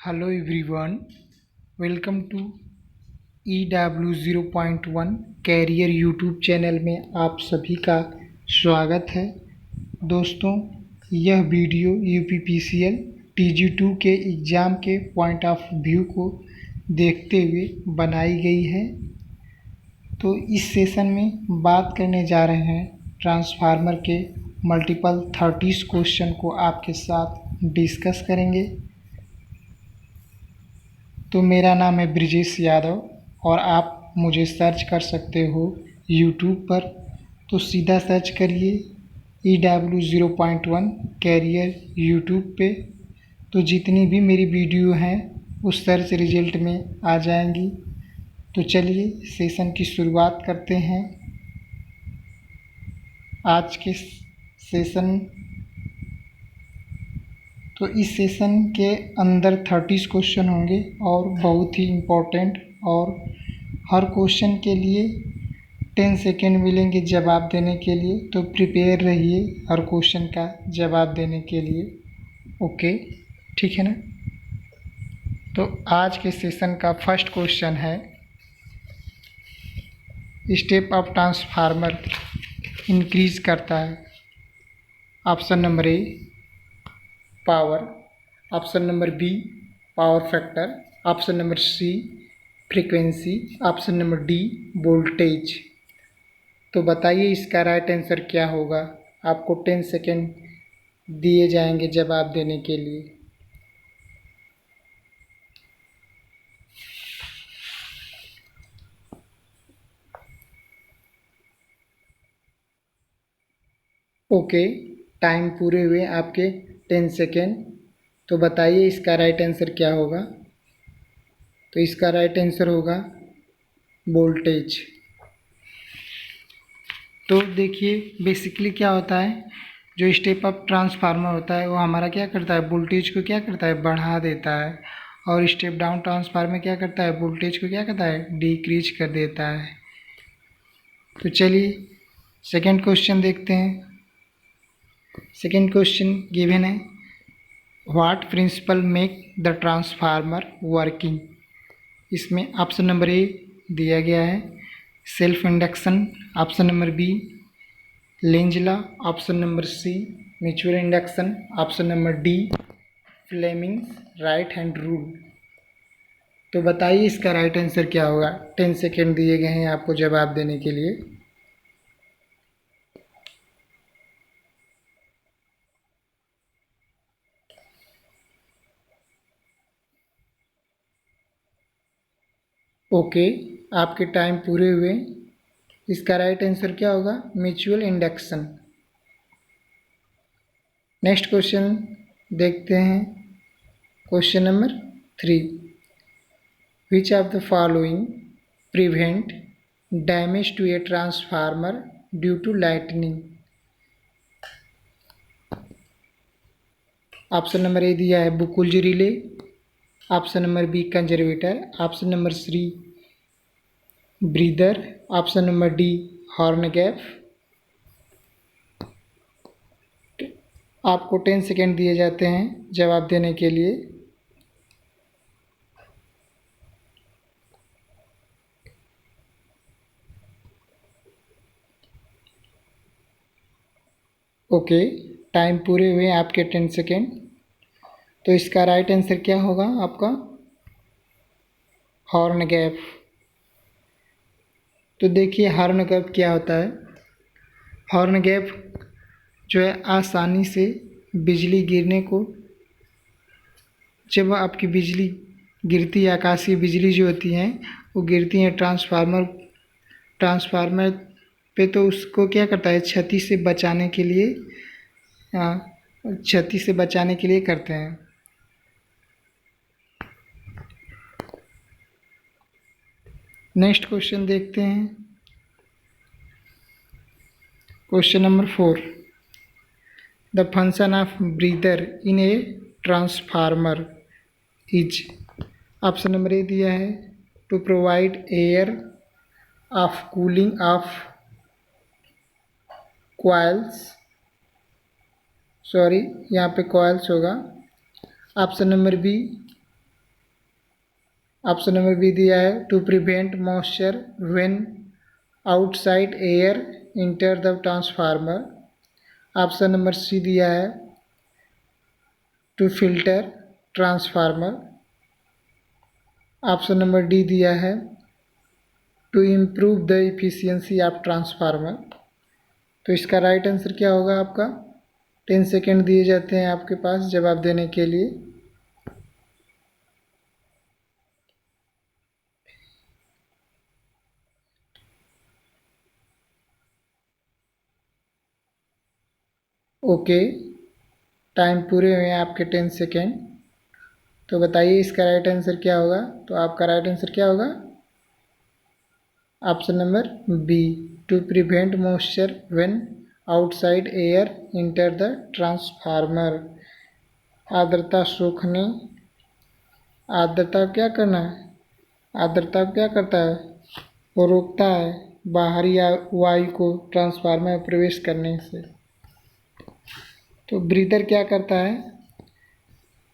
Hello everyone, welcome to EW 0.1 career YouTube channel में आप सभी का स्वागत है। दोस्तों, यह वीडियो UPPCL TG2 के एग्ज़ाम के पॉइंट ऑफ व्यू को देखते हुए बनाई गई है। तो इस सेशन में बात करने जा रहे हैं ट्रांसफार्मर के मल्टीपल 30 क्वेश्चन को आपके साथ डिस्कस करेंगे। तो मेरा नाम है ब्रिजेश यादव और आप मुझे सर्च कर सकते हो यूट्यूब पर। तो सीधा सर्च करिए EW 0.1 कैरियर यूट्यूब पे। तो जितनी भी मेरी वीडियो हैं उस सर्च रिजल्ट में आ जाएंगी। तो चलिए सेशन की शुरुआत करते हैं। आज के सेशन तो इस सेशन के अंदर 30 क्वेश्चन होंगे और बहुत ही इम्पोर्टेंट, और हर क्वेश्चन के लिए 10 सेकेंड मिलेंगे जवाब देने के लिए। तो प्रिपेयर रहिए हर क्वेश्चन का जवाब देने के लिए। ओके, ठीक है ना। तो आज के सेशन का फर्स्ट क्वेश्चन है, स्टेप ऑफ ट्रांसफार्मर इंक्रीज करता है। Option number A power, option number B power factor, option number C frequency, option number D voltage. तो बताइए इसका राइट आंसर क्या होगा। आपको 10 सेकेंड दिए जाएंगे जवाब देने के लिए। ओके, टाइम पूरे हुए आपके 10 सेकेंड। तो बताइए इसका राइट आंसर क्या होगा। तो इसका राइट आंसर होगा वोल्टेज। तो देखिए बेसिकली क्या होता है, जो स्टेप अप ट्रांसफार्मर होता है वो हमारा क्या करता है, वोल्टेज को क्या करता है, बढ़ा देता है। और स्टेप डाउन ट्रांसफार्मर क्या करता है, वोल्टेज को क्या करता है, डिक्रीज कर देता है। तो चलिए सेकंड क्वेश्चन देखते हैं। सेकंड क्वेश्चन गिवन है, what principle make the transformer working. इसमें ऑप्शन नंबर ए दिया गया है self induction, option number B Lenz law, option number C mutual induction, option number D Fleming's right hand rule. तो बताइए इसका right answer क्या होगा। 10 सेकेंड दिए गए हैं आपको जवाब देने के लिए। ओके, आपके टाइम पूरे हुए। इसका राइट आंसर क्या होगा, म्यूचुअल इंडक्शन। नेक्स्ट क्वेश्चन देखते हैं, question number 3। Which of the following prevent damage to a transformer due to lightning. Option number A दिया है Buchholz relay, option number B conservator, option number C breather, option number D horn gap. आपको 10 second दिए जाते हैं जवाब देने के लिए। ओके, टाइम पूरे हुए आपके 10 सेकेंड। तो इसका राइट आंसर क्या होगा आपका, हॉर्न गैप। तो देखिए हॉर्न गैप क्या होता है। हॉर्न गैप जो है आसानी से बिजली गिरने को, जब आपकी बिजली गिरती है, आकाशीय बिजली जो होती हैं वो गिरती हैं ट्रांसफार्मर पे, तो उसको क्या करता है, क्षति से बचाने के लिए करते हैं। नेक्स्ट क्वेश्चन देखते हैं, question number 4। The function of breather in a transformer is. Option number A दिया है to provide air of cooling of coils, sorry यहाँ पे कॉइल्स होगा। Option number B option number B दिया है to prevent moisture when outside air enter the transformer. Option number C दिया है to filter transformer. Option number D दिया है to improve the efficiency of transformer. तो इसका right answer क्या होगा आपका? 10 सेकेंड दिए जाते हैं आपके पास जवाब देने के लिए। ओके, टाइम पूरे हुए हैं आपके 10 सेकेंड। तो बताइए इसका राइट आंसर क्या होगा? तो आपका राइट आंसर क्या होगा? Option number B to prevent moisture when outside air enter the transformer. आर्द्रता सूखने, आर्द्रता क्या करना है? आर्द्रता क्या करता है? वो रोकता है बाहरी वायु को ट्रांसफार्मर में प्रवेश करने से। तो ब्रीदर क्या करता है?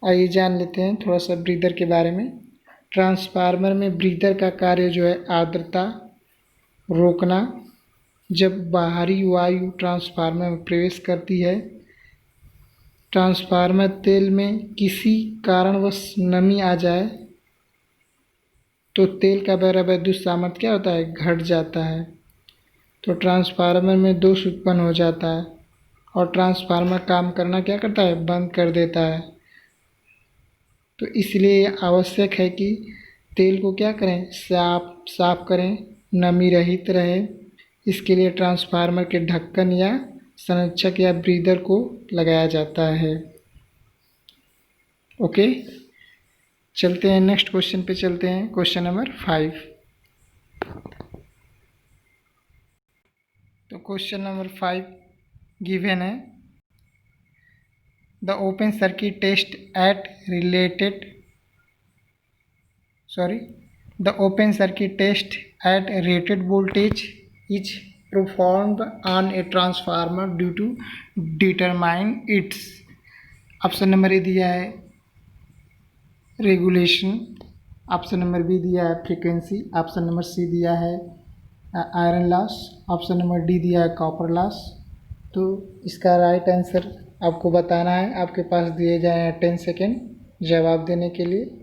आइए जान लेते हैं थोड़ा सा ब्रीदर के बारे में। ट्रांसफार्मर में ब्रीदर का कार्य जो है आर्द्रता रोकना। जब बाहरी वायु ट्रांसफार्मर में प्रवेश करती है, ट्रांसफार्मर तेल में किसी कारणवश नमी आ जाए तो तेल का बहरा विद्युत सामर्थ्य क्या होता है? घट जाता है। तो ट्रांसफार्मर में दोष उत्पन्न हो जाता है और ट्रांसफार्मर काम करना क्या करता है? बंद कर देता है। तो इसलिए आवश्यक है कि तेल को क्या करें? साफ करें, नमी रहित रहे। इसके लिए ट्रांसफार्मर के ढक्कन या संरक्षक या ब्रीदर को लगाया जाता है। ओके, चलते हैं नेक्स्ट क्वेश्चन पे चलते हैं। Question number 5। तो क्वेश्चन नंबर 5 गिवन है the open circuit test at the open circuit test at rated voltage is performed on a transformer due to determine its। Option number A दिया है regulation, option number B दिया है frequency, option number C दिया है iron loss, option number D दिया है copper loss. तो इसका राइट आंसर आपको बताना है। आपके पास दिए जाए हैं 10 सेकेंड जवाब देने के लिए।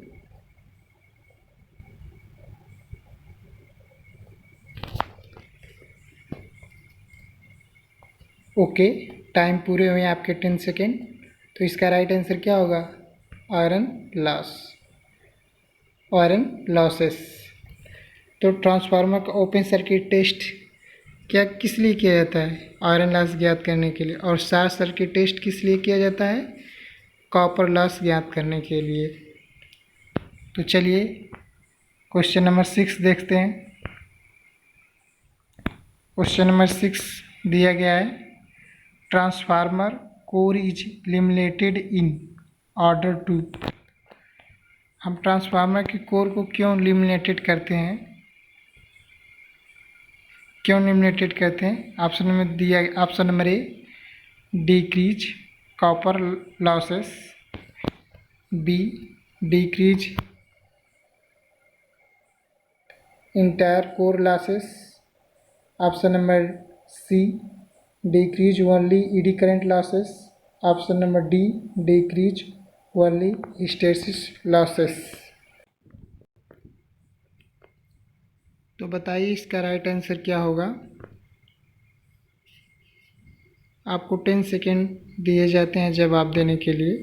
ओके, टाइम पूरे हुए आपके 10 सेकेंड। तो इसका राइट आंसर क्या होगा? Iron loss, iron losses. तो ट्रांसफार्मर का ओपन सर्किट टेस्ट क्या किस लिए किया जाता है? आयरन लॉस ज्ञात करने के लिए। और शॉर्ट सर्किट टेस्ट किस लिए किया जाता है? कॉपर लॉस ज्ञात करने के लिए। तो चलिए क्वेश्चन नंबर 6 देखते हैं। क्वेश्चन नंबर 6 दिया गया है transformer core is limited in order to. हम ट्रांसफार्मर के कोर को क्यों लिमिटेड करते हैं? क्यों लिमिटेड करते हैं? ऑप्शन में दिया, option number A decrease copper losses, B decrease entire core losses, option number C decrease only eddy current losses, option number D decrease only hysteresis losses. तो बताइए इसका राइट आंसर क्या होगा? आपको 10 सेकेंड दिए जाते हैं जवाब देने के लिए।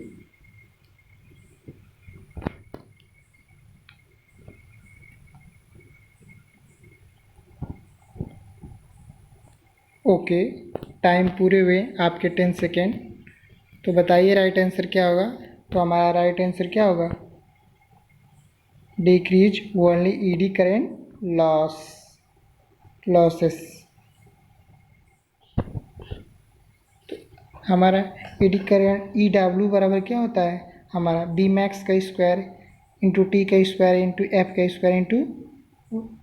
ओके, टाइम पूरे हुए आपके 10 सेकेंड। तो बताइए राइट आंसर क्या होगा? तो हमारा राइट आंसर क्या होगा? Decrease only ED current losses. हमारा ईडी करेंट ई डब्ल्यू बराबर क्या होता है? हमारा बी मैक्स का स्क्वायर इंटू टी का स्क्वायर इंटू एफ का स्क्वायर इंटू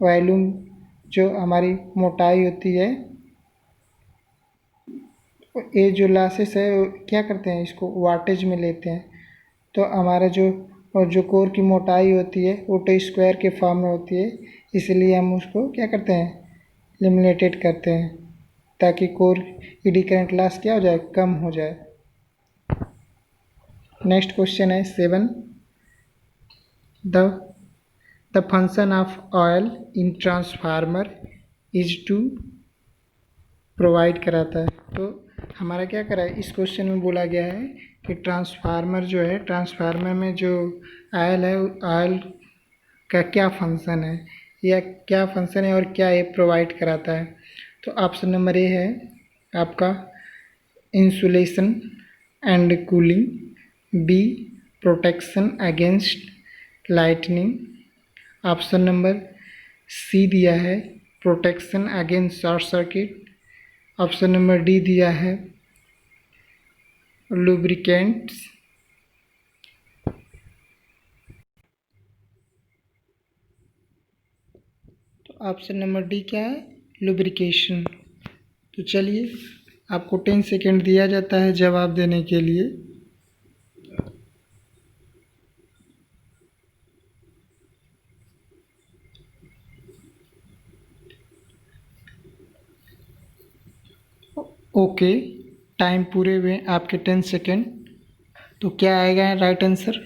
वॉल्यूम, जो हमारी मोटाई होती है। ये जो लॉसेस है क्या करते हैं? इसको वाटेज में लेते हैं। तो हमारा जो और जो कोर की मोटाई होती है वो टी स्क्वायर के फॉर्म में होती है, इसलिए हम उसको क्या करते हैं, लिमिनेटेड करते हैं ताकि कोर ईडी करंट लॉस क्या हो जाए, कम हो जाए। नेक्स्ट क्वेश्चन है 7, the function of oil in transformer is to provide कराता है। तो हमारा क्या करा है, इस क्वेश्चन में बोला गया है कि ट्रांसफार्मर जो है, ट्रांसफार्मर में जो ऑयल है, ऑयल का क्या फंक्शन है, या क्या फंक्शन है और क्या ये प्रोवाइड कराता है। तो ऑप्शन नंबर ए है आपका insulation and cooling, B protection against lightning, option number C दिया है protection against short circuit, option number D दिया है लुब्रिकेंट्स। तो ऑप्शन नंबर डी क्या है, लुब्रिकेशन। तो चलिए आपको 10 सेकेंड दिया जाता है जवाब देने के लिए। ओके, टाइम पूरे हुए आपके 10 सेकेंड। तो क्या आएगा राइट आंसर?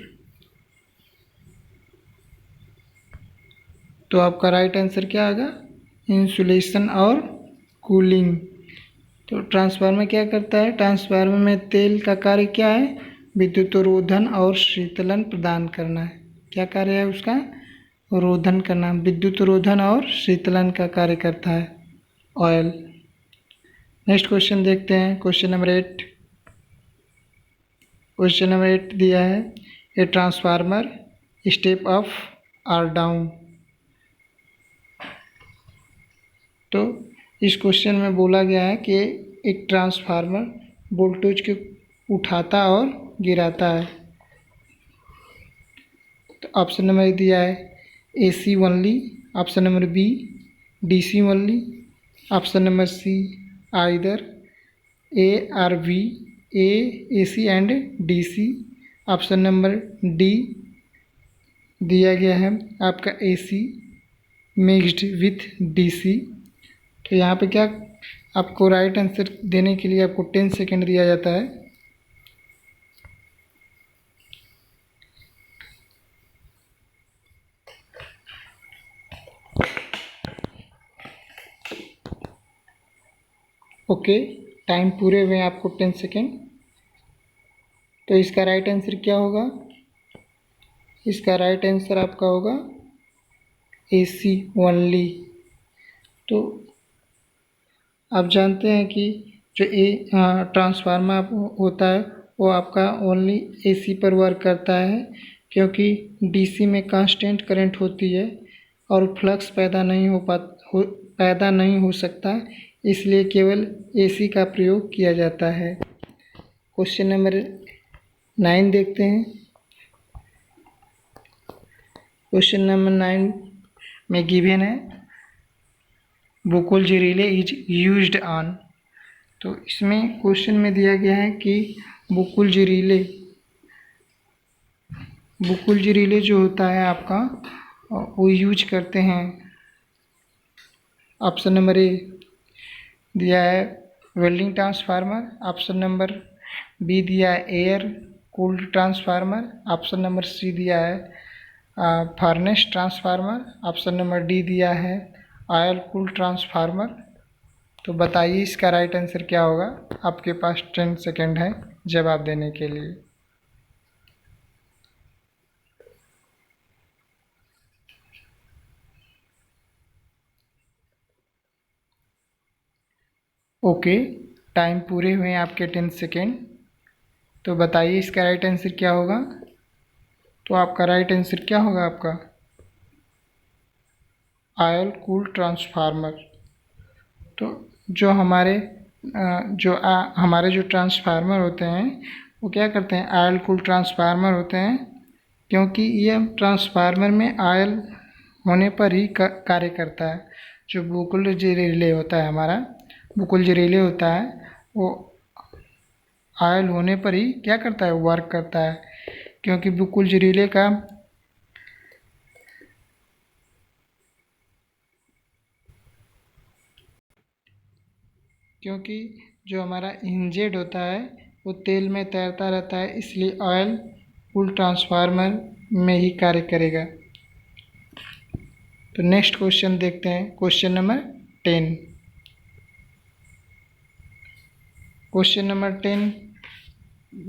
तो आपका राइट आंसर क्या आएगा, इंसुलेशन और कूलिंग। तो ट्रांसफार्मर क्या करता है, ट्रांसफार्मर में तेल का कार्य क्या है, विद्युत रोधन और शीतलन प्रदान करना है। क्या कार्य है उसका, रोधन करना, विद्युत रोधन और शीतलन का कार्य करता है ऑयल। नेक्स्ट क्वेश्चन देखते हैं, क्वेश्चन नंबर 8। क्वेश्चन नंबर 8 दिया है ए ट्रांसफार्मर स्टेप अप और डाउन। तो इस क्वेश्चन में बोला गया है कि एक ट्रांसफार्मर वोल्टेज को उठाता और गिराता है। तो ऑप्शन नंबर दिया है AC only, option number B DC only, option number C either A और B, A AC and DC, option number D दिया गया है आपका AC मिक्स्ड विथ DC। तो यहाँ पे क्या, आपको राइट आंसर देने के लिए आपको 10 सेकेंड दिया जाता है। ओके, टाइम पूरे हुए आपको 10 सेकेंड। तो इसका राइट आंसर क्या होगा, इसका राइट आंसर आपका होगा AC ओनली। तो आप जानते हैं कि जो ट्रांसफार्मर होता है वो आपका ओनली AC पर वर्क करता है, क्योंकि DC में कांस्टेंट करंट होती है और फ्लक्स पैदा नहीं हो सकता, इसलिए केवल AC का प्रयोग किया जाता है। क्वेश्चन नंबर 9 देखते हैं। क्वेश्चन नंबर 9 में गिवन है Bukul relay is used on. तो इसमें क्वेश्चन में दिया गया है कि बुकुल रिले जो होता है आपका वो यूज करते हैं। ऑप्शन नंबर ए दिया है welding transformer, option number B दिया है air cooled transformer, option number C दिया है furnace transformer, option number D दिया है ऑयल कूल्ड ट्रांसफार्मर। तो बताइए इसका राइट आंसर क्या होगा, आपके पास 10 सेकेंड है जवाब देने के लिए। ओके, टाइम पूरे हुए हैं आपके 10 सेकेंड। तो बताइए इसका राइट आंसर क्या होगा। तो आपका राइट आंसर क्या होगा, आपका ऑयल कूल्ड ट्रांसफार्मर। तो जो हमारे जो ट्रांसफार्मर होते हैं वो क्या करते हैं, ऑयल कूल्ड ट्रांसफार्मर होते हैं, क्योंकि ये ट्रांसफार्मर में ऑयल होने पर ही कार्य करता है। जो बुकुल रिले होता है हमारा, बुकुल रिले होता है वो ऑयल होने पर ही क्या करता है, वर्क करता है। क्योंकि बिल्कुल रिले का क्योंकि जो हमारा इंजेड होता है वो तेल में तैरता रहता है, इसलिए ऑयल पुल ट्रांसफार्मर में ही कार्य करेगा। तो नेक्स्ट क्वेश्चन देखते हैं, क्वेश्चन नंबर 10। क्वेश्चन नंबर 10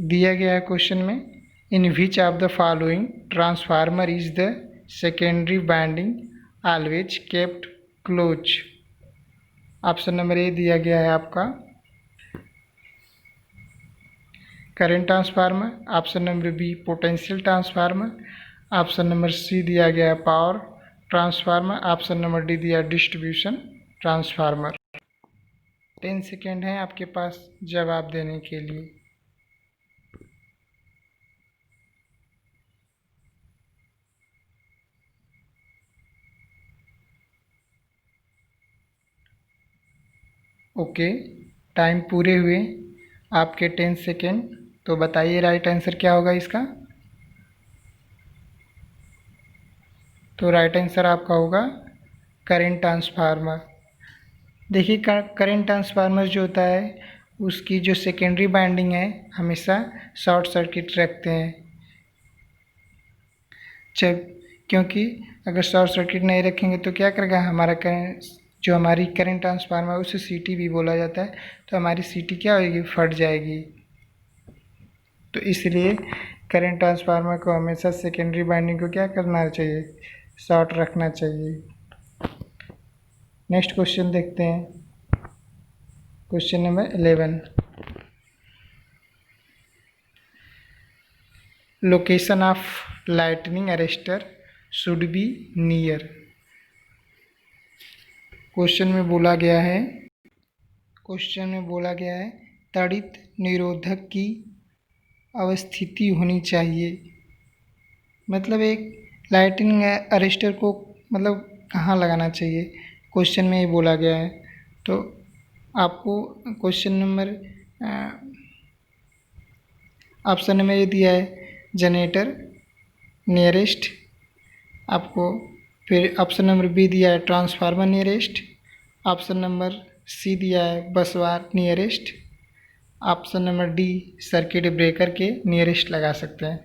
दिया गया है क्वेश्चन में, in which of the following transformer is the secondary winding always kept close. Option number A दिया गया है आपका current transformer, option number B potential transformer, option number C दिया गया है power transformer, option number D दिया distribution transformer. 10 second है आपके पास जवाब देने के लिए। ओके, टाइम पूरे हुए आपके 10 सेकेंड। तो बताइए राइट आंसर क्या होगा इसका। तो राइट आंसर आपका होगा करंट ट्रांसफार्मर। देखिए करंट ट्रांसफार्मर जो होता है उसकी जो सेकेंडरी वाइंडिंग है हमेशा शॉर्ट सर्किट रखते हैं, जब क्योंकि अगर शॉर्ट सर्किट नहीं रखेंगे तो क्या करेगा हमारा करंट, जो हमारी करंट ट्रांसफार्मर उसे सीटी भी बोला जाता है, तो हमारी सीटी क्या होगी, फट जाएगी। तो इसलिए करंट ट्रांसफार्मर को हमेशा सेकेंडरी वाइंडिंग को क्या करना चाहिए, शॉर्ट रखना चाहिए। नेक्स्ट क्वेश्चन देखते हैं, question number 11। Location of lightning arrester should be near. Question में बोला गया है ताड़ित निरोधक की अवस्थिति होनी चाहिए। मतलब एक लाइटनिंग अरेस्टर को मतलब कहाँ लगाना चाहिए, क्वेश्चन में ये बोला गया है। तो आपको क्वेश्चन नंबर ऑप्शन में ये दिया है जनरेटर नियरेस्ट, आपको फिर ऑप्शन नंबर बी दिया है transformer nearest, option number C दिया है busbar nearest, option number D circuit breaker के नियरेस्ट लगा सकते हैं।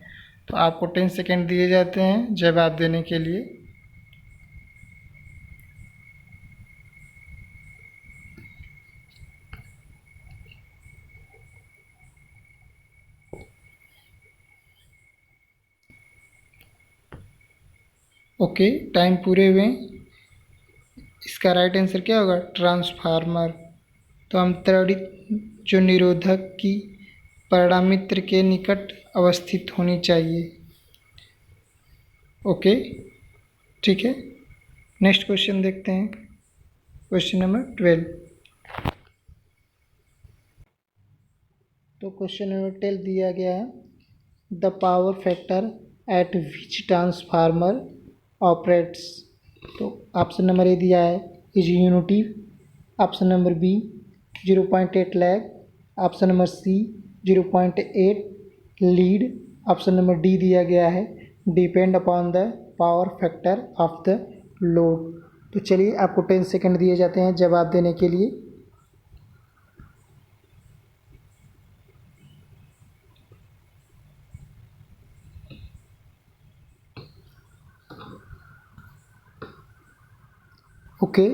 तो आपको 10 सेकेंड दिए जाते हैं जवाब देने के लिए। ओके, टाइम पूरे हुए। इसका राइट आंसर क्या होगा, ट्रांसफार्मर। तो हम ताड़ित जो निरोधक की परिणामित्र के निकट अवस्थित होनी चाहिए। ओके, ठीक है। नेक्स्ट क्वेश्चन देखते हैं, क्वेश्चन नंबर 12। तो क्वेश्चन नंबर 12 दिया गया है, the power factor at which transformer operates. तो ऑप्शन नंबर ए दिया है is unity, option number B 0.8 lag, option number C 0.8 lead, option number D दिया गया है depend upon the power factor of the load. तो चलिए आपको 10 second दिए जाते हैं जवाब देने के लिए। ओके,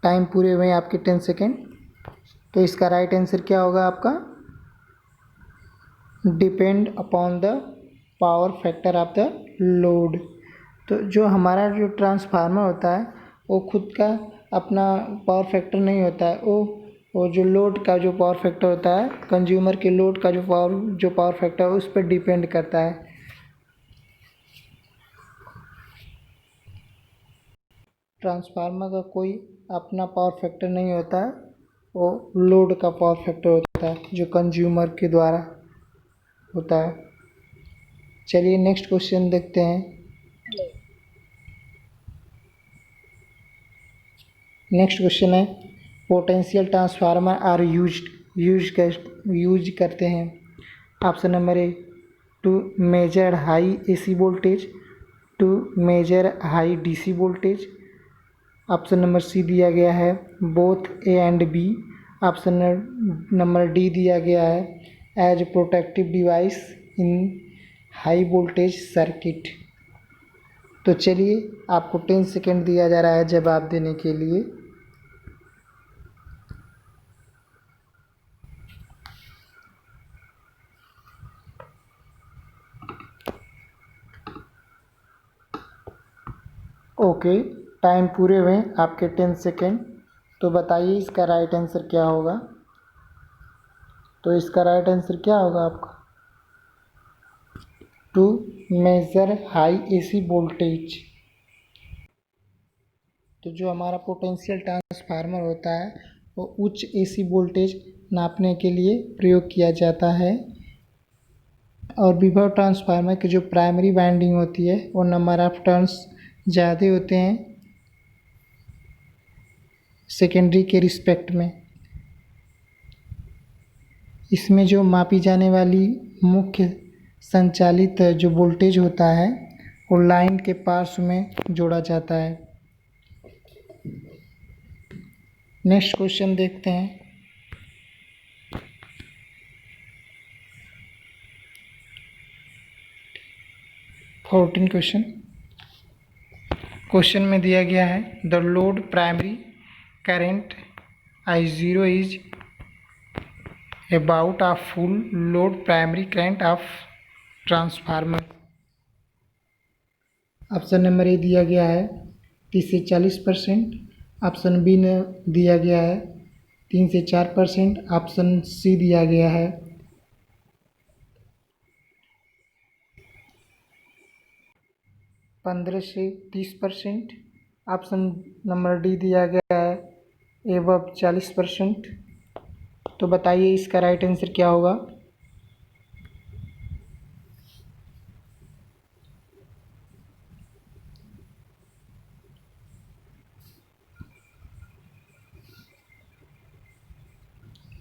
टाइम पूरे हुए आपके 10 सेकेंड। तो इसका राइट आंसर क्या होगा आपका, depend upon the power factor of the load. तो जो हमारा जो ट्रांसफार्मर होता है वो खुद का अपना पावर फैक्टर नहीं होता है, वो जो लोड का जो पावर फैक्टर होता है, कंज्यूमर के लोड का जो पावर फैक्टर है उस पर डिपेंड करता है। ट्रांसफार्मर का कोई अपना पावर फैक्टर नहीं होता है, वो लोड का पावर फैक्टर होता है जो कंज्यूमर के द्वारा होता है। चलिए नेक्स्ट क्वेश्चन देखते हैं। नेक्स्ट क्वेश्चन है, पोटेंशियल ट्रांसफार्मर आर यूज करते हैं। Option number A to measure high AC voltage, to measure high DC voltage। Option number C दिया गया है both A and B। Option number D दिया गया है as protective device in high voltage circuit. तो चलिए आपको 10 सेकेंड दिया जा रहा है जवाब देने के लिए। ओके, टाइम पूरे हुए आपके 10 सेकेंड। तो बताइए इसका राइट आंसर क्या होगा। तो इसका राइट आंसर क्या होगा आपका, to measure high AC voltage. तो जो हमारा पोटेंशियल ट्रांसफार्मर होता है वो उच्च AC वोल्टेज नापने के लिए प्रयोग किया जाता है। और विभव ट्रांसफार्मर की जो प्राइमरी वाइंडिंग होती है वो नंबर ऑफ टर्न्स ज़्यादा होते हैं सेकेंडरी के रिस्पेक्ट में। इसमें जो मापी जाने वाली मुख्य संचालित जो वोल्टेज होता है वो लाइन के पार्श्व में जोड़ा जाता है। नेक्स्ट क्वेश्चन देखते हैं। फोर्टीन क्वेश्चन में दिया गया है the load primary current I0 is about a full load primary current of transformer। Option number A दिया गया है 30 से 40%। ऑप्शन बी ने दिया गया है 3 से 4%। ऑप्शन सी दिया गया है 15 से 30%। ऑप्शन नंबर डी दिया गया है एबव 40%। तो बताइए इसका राइट आंसर क्या होगा।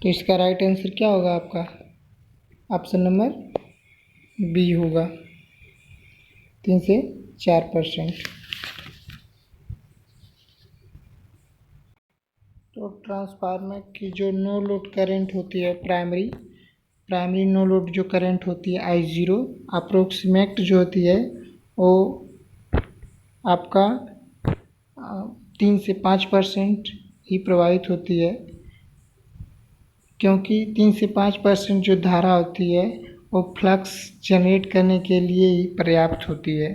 तो इसका राइट आंसर क्या होगा आपका, ऑप्शन नंबर बी होगा 3 से 4%। तो ट्रांसफार्मर की जो नो लोड करंट होती है प्राइमरी नो लोड जो करंट होती है I0 अप्रोक्सीमेट जो होती है वो आपका 3 से 5% ही प्रभावित होती है, क्योंकि 3 से 5% जो धारा होती है वो फ्लक्स जनरेट करने के लिए ही पर्याप्त होती है।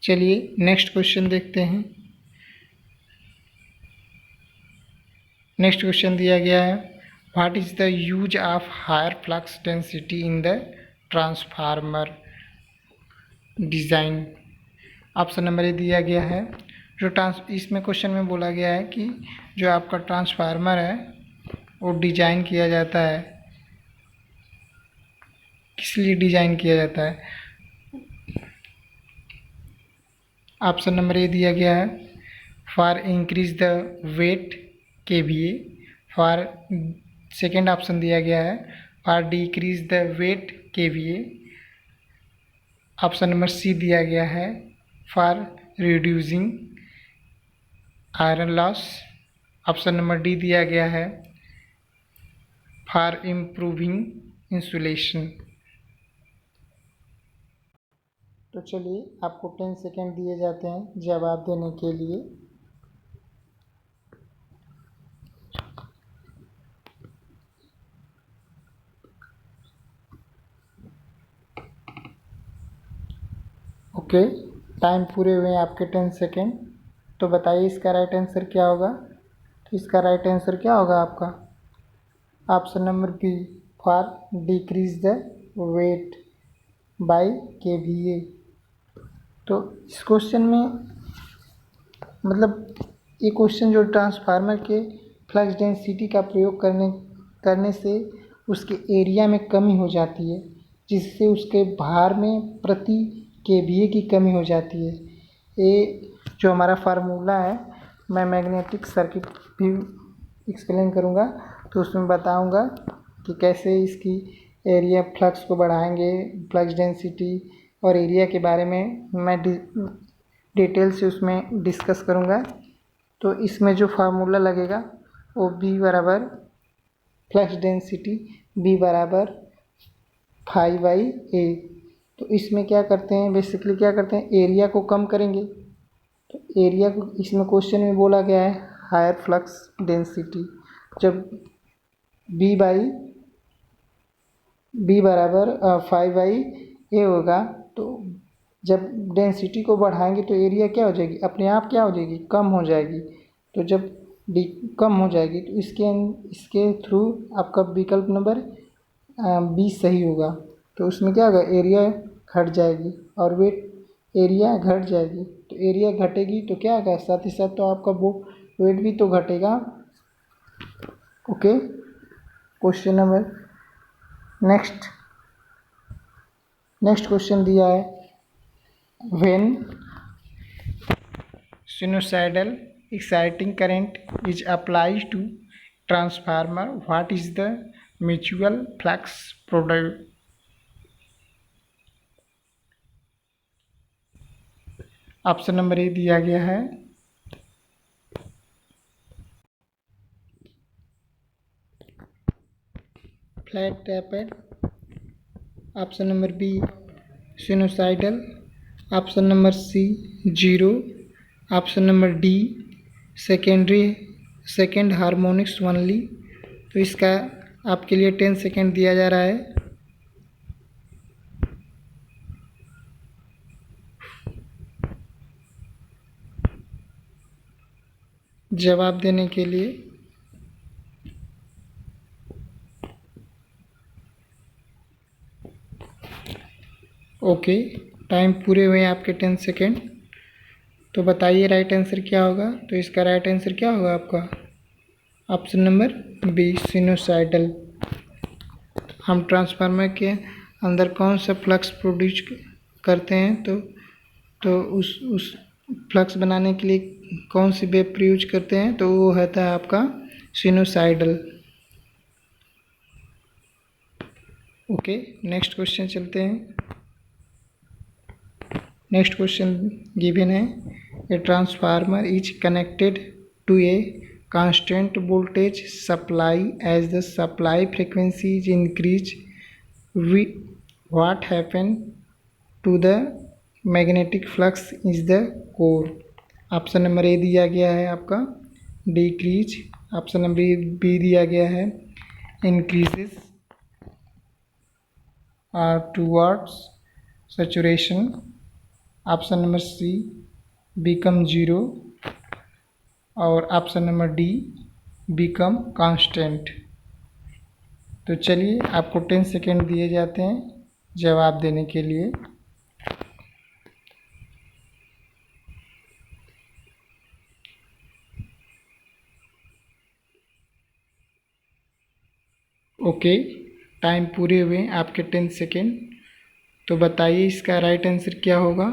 चलिए नेक्स्ट क्वेश्चन देखते हैं। नेक्स्ट क्वेश्चन दिया गया है what is the use of higher flux density in the transformer design. Option number A दिया गया है इसमें क्वेश्चन में बोला गया है कि जो आपका ट्रांसफार्मर है वो डिज़ाइन किया जाता है, किस लिए डिज़ाइन किया जाता है। ऑप्शन नंबर ए दिया गया है for increase the weight KVA। For second option दिया गया है for decrease the weight KVA। Option number C दिया गया है for reducing iron loss. Option number D दिया गया है फॉर इम्प्रूविंग इंसुलेशन। तो चलिए आपको 10 सेकेंड दिए जाते हैं जवाब देने के लिए। ओके, टाइम पूरे हुए हैं आपके 10 सेकेंड। तो बताइए इसका राइट आंसर क्या होगा। तो इसका राइट आंसर क्या होगा आपका, option number B for decrease the weight by KVA। तो इस क्वेश्चन में मतलब ये क्वेश्चन जो ट्रांसफार्मर के फ्लक्स डेंसिटी का प्रयोग करने से उसके एरिया में कमी हो जाती है, जिससे उसके भार में प्रति KVA की कमी हो जाती है। ये जो हमारा फार्मूला है मैं मैग्नेटिक सर्किट भी एक्सप्लेन करूँगा, तो उसमें बताऊँगा कि कैसे इसकी एरिया फ्लक्स को बढ़ाएंगे, फ्लक्स डेंसिटी और एरिया के बारे में मैं डिटेल से उसमें डिस्कस करूँगा। तो इसमें जो फार्मूला लगेगा वो बी बराबर फ्लक्स डेंसिटी बी बराबर 5/A। तो इसमें क्या करते हैं, बेसिकली क्या करते हैं, एरिया को कम करेंगे। तो एरिया को इसमें क्वेश्चन में बोला गया है हायर फ्लक्स डेंसिटी। जब बी बराबर 5/A होगा तो जब डेंसिटी को बढ़ाएंगे तो एरिया क्या हो जाएगी, अपने आप क्या हो जाएगी, कम हो जाएगी। तो जब डी कम हो जाएगी तो इसके थ्रू आपका विकल्प नंबर 20 सही होगा। तो उसमें क्या होगा, एरिया घट जाएगी और वेट एरिया घट जाएगी। तो एरिया घटेगी तो क्या होगा, साथ ही साथ तो आपका वो वेट भी तो घटेगा। Okay, question number next question दिया है, when sinusoidal exciting current is applied to transformer, what is the mutual flux product? Option number A दिया गया है flat topped, option number B sinusoidal, option number C 0, option number D second harmonics only. तो इसका आपके लिए 10 second दिया जा रहा है। जवाब देने के लिए ओके, टाइम पूरे हुए आपके 10 सेकेंड। तो बताइए राइट आंसर क्या होगा। तो इसका राइट आंसर क्या होगा आपका, ऑप्शन नंबर बी सिनुसाइडल। हम ट्रांसफार्मर के अंदर कौन सा फ्लक्स प्रोड्यूस करते हैं, तो उस फ्लक्स बनाने के लिए कौन सी वेव प्रयूज करते हैं, तो वो होता है आपका सिनुसाइडल। ओके, नेक्स्ट क्वेश्चन चलते हैं। नेक्स्ट क्वेश्चन गिवन है, a transformer is connected to a constant voltage supply as the supply frequency is increased, what happen to the magnetic flux is the core? Option number A दिया गया है आपका decrease, option number B दिया गया है increases towards saturation, option number C become 0 और option number D become constant. तो चलिए आपको 10 सेकेंड दिए जाते हैं जवाब देने के लिए। ओके, टाइम पूरे हुए आपके 10 सेकेंड। तो बताइए इसका राइट आंसर क्या होगा।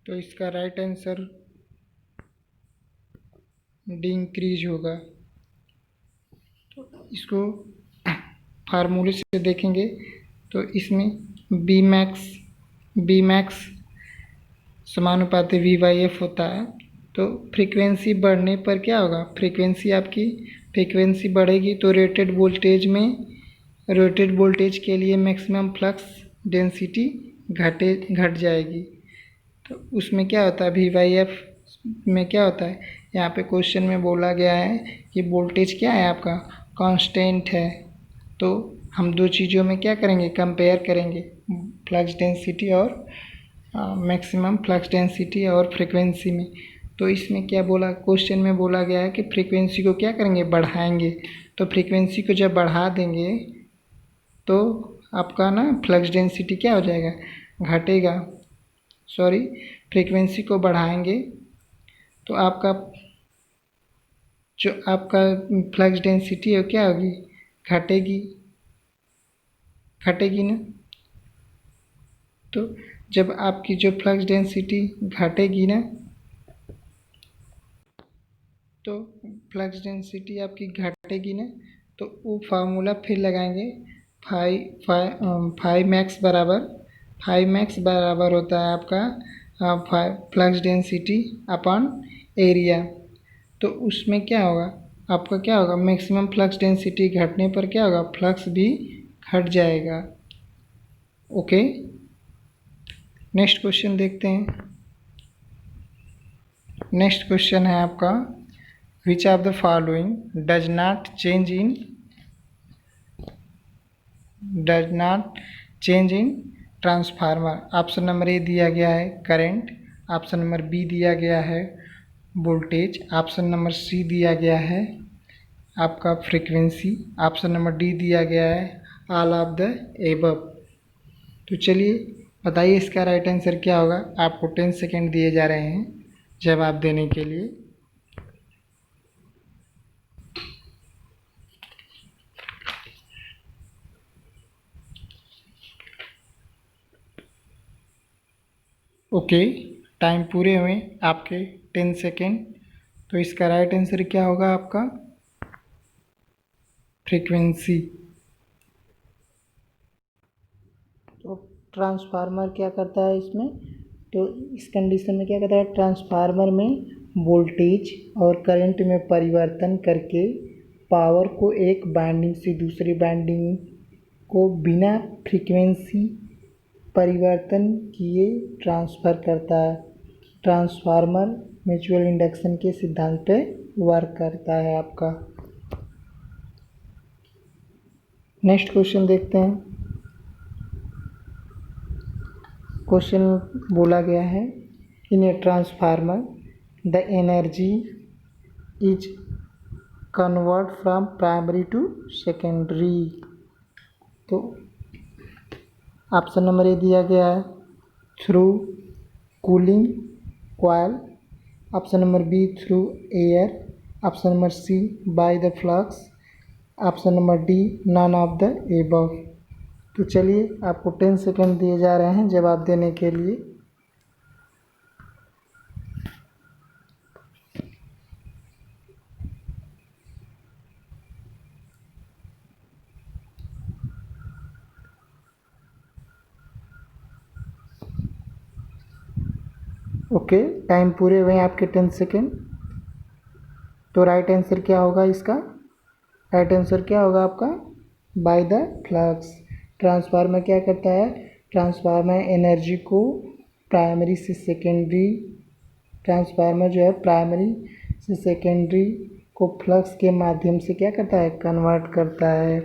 तो इसका राइट आंसर डी इंक्रीज होगा। तो इसको फार्मूले से देखेंगे तो इसमें बी मैक्स समानुपाती V/F होता है। तो फ्रीक्वेंसी बढ़ने पर क्या होगा, फ्रीक्वेंसी बढ़ेगी तो रेटेड वोल्टेज के लिए मैक्सिमम फ्लक्स डेंसिटी घट जाएगी। तो उसमें क्या होता है, V/F में क्या होता है, यहाँ पे क्वेश्चन में बोला गया है कि वोल्टेज क्या है आपका कांस्टेंट है। तो हम दो चीज़ों में क्या करेंगे, कंपेयर करेंगे, फ्लक्स डेंसिटी और मैक्सिमम फ्लक्स डेंसिटी और फ्रीक्वेंसी में। तो इसमें क्या बोला, क्वेश्चन में बोला गया है कि फ्रीक्वेंसी को क्या करेंगे, बढ़ाएंगे। तो फ्रीक्वेंसी को जब बढ़ा देंगे तो आपका ना फ्लक्स डेंसिटी क्या हो जाएगा, घटेगा। सॉरी, फ्रीक्वेंसी को बढ़ाएंगे तो आपका जो आपका फ्लक्स डेंसिटी है क्या होगी, घटेगी ना। तो जब आपकी जो फ्लक्स डेंसिटी घटेगी ना, तो फ्लक्स डेंसिटी आपकी घटेगी ना, तो वो फार्मूला फिर लगाएंगे। फाइव मैक्स बराबर होता है आपका फ्लक्स डेंसिटी अपॉन एरिया। तो उसमें क्या होगा, आपका क्या होगा, मैक्सिमम फ्लक्स डेंसिटी घटने पर क्या होगा, फ्लक्स भी घट जाएगा। ओके, नेक्स्ट क्वेश्चन देखते हैं। नेक्स्ट क्वेश्चन है आपका, विच of the following does not change in transformer. Option number A दिया गया है करंट, ऑप्शन नंबर बी दिया गया है वोल्टेज, ऑप्शन नंबर सी दिया गया है आपका फ्रीक्वेंसी, ऑप्शन नंबर डी दिया गया है ऑल ऑफ द एबव। तो चलिए बताइए इसका राइट आंसर क्या होगा। आपको 10 सेकेंड दिए जा रहे हैं जवाब देने के लिए। ओके, टाइम पूरे हुए आपके 10 सेकेंड। तो इसका राइट आंसर क्या होगा आपका फ्रीक्वेंसी। तो ट्रांसफार्मर क्या करता है इसमें, तो इस कंडीशन में क्या करता है, ट्रांसफार्मर में वोल्टेज और करंट में परिवर्तन करके पावर को एक वाइंडिंग से दूसरी वाइंडिंग को बिना फ्रीक्वेंसी परिवर्तन किए ट्रांसफ़र करता है। ट्रांसफार्मर म्यूचुअल इंडक्शन के सिद्धांत पे वर्क करता है आपका। नेक्स्ट क्वेश्चन देखते हैं। क्वेश्चन बोला गया है, in a transformer the energy is convert from primary to secondary. तो ऑप्शन नंबर ए दिया गया है through cooling coil, option number B through air, option number C by the flux, option number D none of the above. तो चलिए आपको 10 second दिए जा रहे हैं जवाब देने के लिए। ओके, टाइम पूरे हुए आपके 10 सेकेंड। तो राइट आंसर क्या होगा इसका, राइट आंसर क्या होगा आपका बाय द फ्लक्स। ट्रांसफार्मर क्या करता है, ट्रांसफार्मर एनर्जी को प्राइमरी से सेकेंडरी, ट्रांसफार्मर जो है प्राइमरी से सेकेंडरी को फ्लक्स के माध्यम से क्या करता है, कन्वर्ट करता है।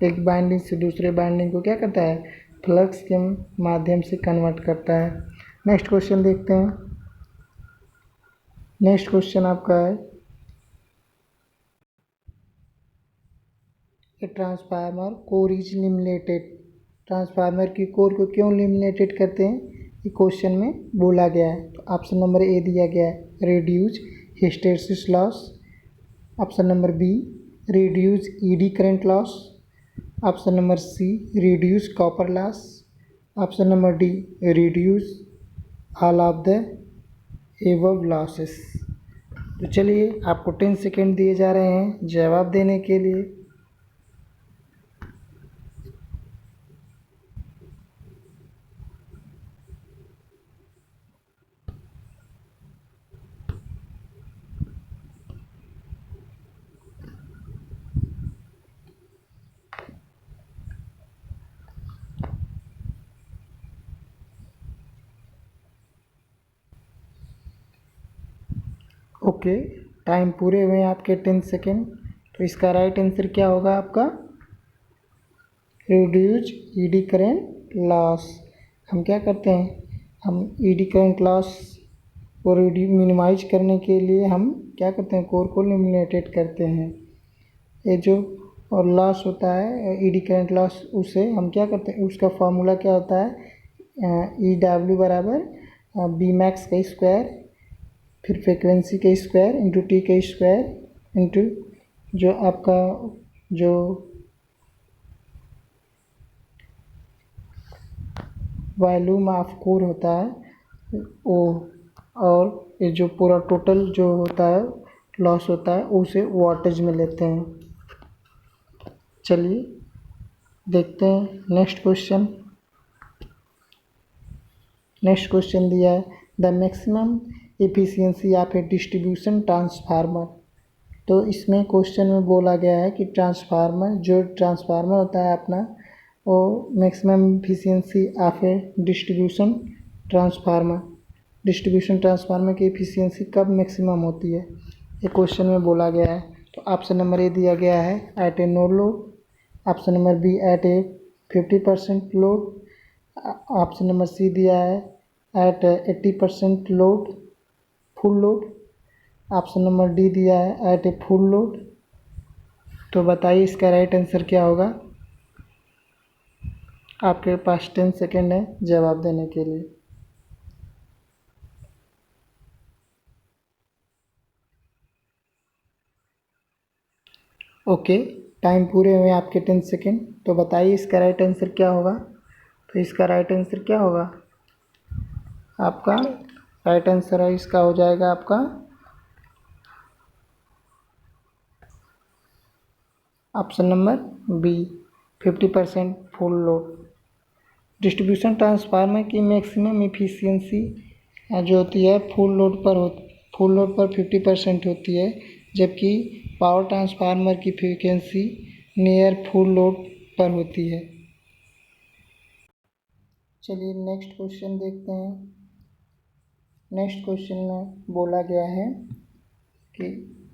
एक बाइंडिंग से दूसरे बाइंडिंग को क्या करता है, फ्लक्स के माध्यम से कन्वर्ट करता है। नेक्स्ट क्वेश्चन देखते हैं। नेक्स्ट क्वेश्चन आपका है, a transformer core is limited. Transformer की कोर को क्यों लिमिटेड करते हैं, ये क्वेश्चन में बोला गया है। तो ऑप्शन नंबर ए दिया गया है reduce hysteresis loss, option number B reduce eddy current loss, option number C reduce copper loss, option number D reduce all of the above losses. तो चलिए आपको 10 सेकेंड दिए जा रहे हैं जवाब देने के लिए। ओके, टाइम पूरे हुए आपके 10 सेकेंड। तो इसका राइट आंसर क्या होगा आपका रिड्यूज ईडी करंट लॉस। हम क्या करते हैं, हम ईडी करंट लॉस को मिनिमाइज करने के लिए हम क्या करते हैं, कोर को लिमिटेड करते हैं। ये जो और लॉस होता है ईडी करंट लॉस, उसे हम क्या करते हैं, उसका फार्मूला क्या होता है ई डब्ल्यू बराबर बी मैक्स का स्क्वायर फिर फ्रिक्वेंसी का स्क्वायर इंटू टी का स्क्वायर इंटू जो आपका जो वॉल्यूम ऑफ कोर होता है वो, और ये जो पूरा टोटल जो होता है लॉस होता है उसे वाटेज में लेते हैं। चलिए देखते हैं नेक्स्ट क्वेश्चन। नेक्स्ट क्वेश्चन दिया है the maximum efficiency of A distribution transformer. तो इसमें क्वेश्चन में बोला गया है कि जो ट्रांसफार्मर होता है अपना, वो maximum efficiency of A distribution transformer की एफिशिएंसी कब मैक्सिमम होती है, ये क्वेश्चन में बोला गया है। तो ऑप्शन नंबर ए दिया गया है at a no load, option number B at a 50% load, option number C दिया है at 80% load, full load, option number D दिया है एट ए फुल लोड। तो बताइए इसका राइट आंसर क्या होगा। आपके पास 10 सेकेंड है जवाब देने के लिए। ओके, टाइम पूरे हुए आपके 10 सेकेंड। तो बताइए इसका राइट आंसर क्या होगा। तो इसका राइट आंसर क्या होगा, आपका राइट आंसर है इसका हो जाएगा आपका option number B 50% full load. Distribution transformer की मैक्सिमम एफिशिएंसी जो होती है फुल लोड पर 50% होती है, जबकि पावर ट्रांसफार्मर की फ्रीक्वेंसी नियर फुल लोड पर होती है। चलिए नेक्स्ट क्वेश्चन देखते हैं। नेक्स्ट क्वेश्चन में बोला गया है कि